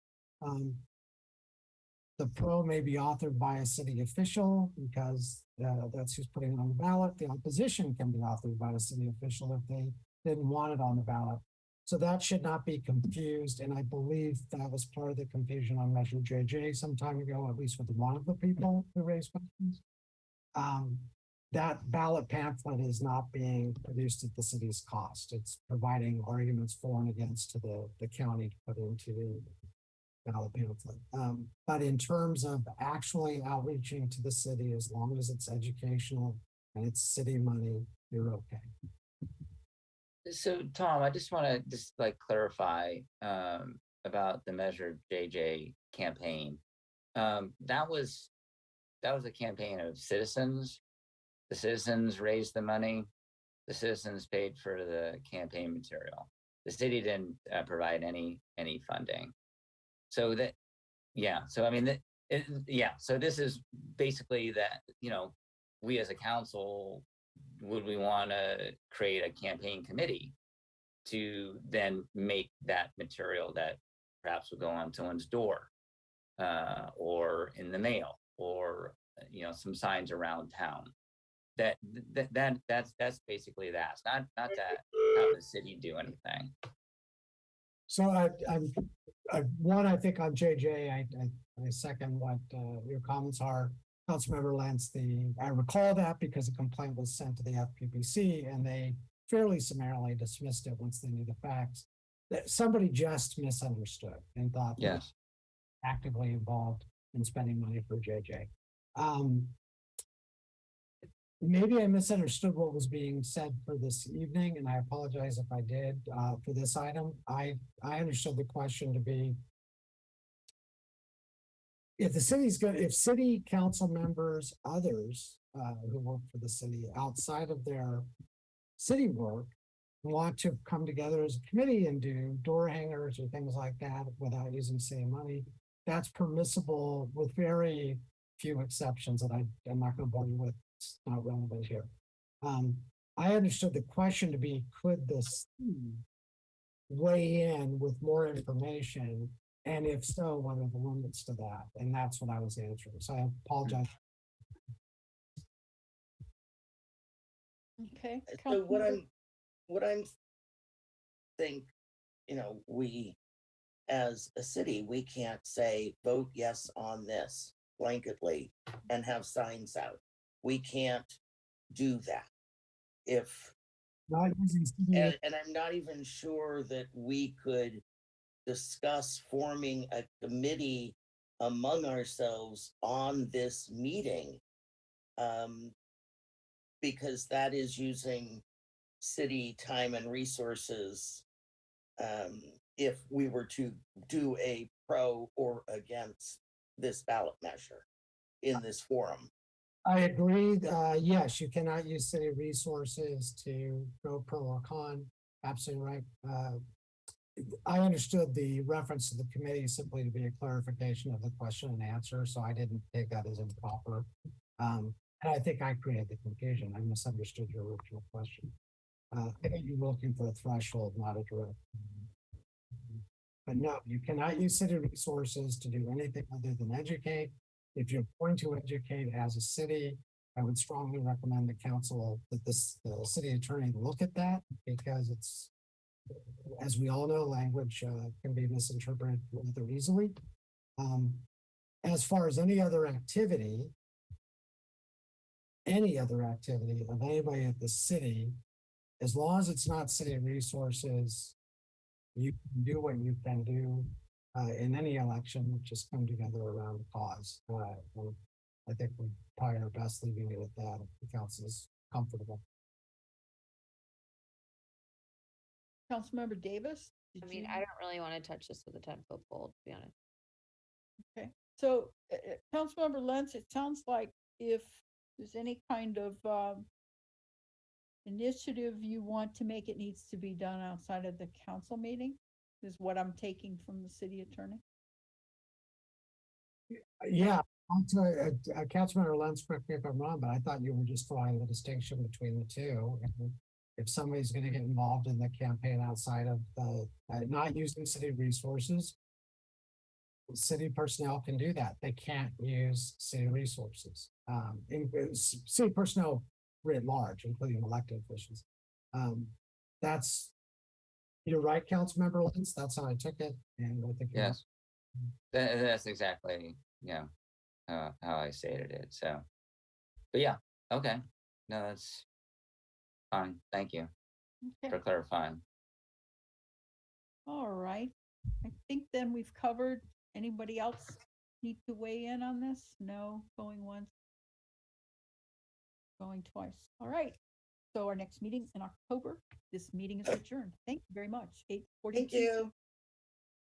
The pro may be authored by a city official because that's who's putting it on the ballot. The opposition can be authored by a city official if they didn't want it on the ballot. So that should not be confused. And I believe that was part of the confusion on Measure JJ some time ago, at least with one of the people who raised questions. That ballot pamphlet is not being produced at the city's cost. It's providing arguments for and against to the county to put into the ballot pamphlet. But in terms of actually outreaching to the city, as long as it's educational and it's city money, you're okay. So Tom, I just want to clarify about the Measure JJ campaign. That was a campaign of citizens. The citizens raised the money. The citizens paid for the campaign material. The city didn't provide any funding. So that, yeah. So I mean, So this is basically that. You know, we as a council, would we want to create a campaign committee to then make that material that perhaps would go on someone's door, or in the mail, or some signs around town? That's basically that. It's not to have the city do anything. So I think on JJ, I second what your comments are. Councilmember Lentz, I recall that because a complaint was sent to the FPPC and they fairly summarily dismissed it once they knew the facts. That somebody just misunderstood and thought yes, actively involved in spending money for JJ. Maybe I misunderstood what was being said for this evening, and I apologize if I did for this item. I understood the question to be, if the city's good, if city council members, others who work for the city outside of their city work want to come together as a committee and do door hangers or things like that without using city money, that's permissible with very few exceptions that I'm not going to bore you with. It's not relevant here. I understood the question to be, could the city weigh in with more information? And if so, what are the limits to that? And that's what I was answering. So I apologize. Okay. So what I'm think, we as a city, we can't say vote yes on this blanketly and have signs out. We can't do that. Not using city. And I'm not even sure that we could discuss forming a committee among ourselves on this meeting, because that is using city time and resources, if we were to do a pro or against this ballot measure in this forum. I agree. Yes, you cannot use city resources to go pro or con. Absolutely right. I understood the reference to the committee simply to be a clarification of the question and answer, so I didn't take that as improper. And I think I created the confusion. I misunderstood your original question. I think you were looking for a threshold, not a direct. But no, you cannot use city resources to do anything other than educate. If you're going to educate as a city, I would strongly recommend the council that the city attorney look at that, because it's, as we all know, language can be misinterpreted rather easily. As far as any other activity of anybody at the city, as long as it's not city resources, you can do what you can do in any election, just come together around the cause. I think we probably are best leaving it at that if the council is comfortable. Councilmember Davis? I mean, I don't really want to touch this with a 10-foot pole, to be honest. Okay, so Councilmember Lentz, it sounds like if there's any kind of initiative you want to make, it needs to be done outside of the council meeting, is what I'm taking from the city attorney. Yeah, Councilmember Lentz, correct me if I'm wrong, but I thought you were just drawing the distinction between the two. And if somebody's going to get involved in the campaign outside of the, not using city resources, city personnel can do that. They can't use city resources. City personnel writ large, including elected officials. That's, you're right, Councilmember Lentz. That's how I took it. And I think Yes, that's exactly, how I stated it. So, but yeah, okay. No, that's fine. Thank you for clarifying. All right, I think then we've covered. Anybody else need to weigh in on this? No, going once, going twice. All right, so our next meeting in October. This meeting is adjourned. Thank you very much. 8:42. Thank you.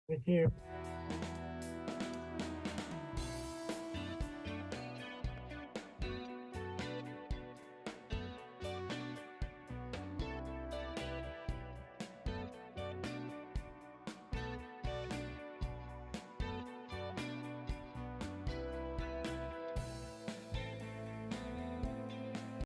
Thank you.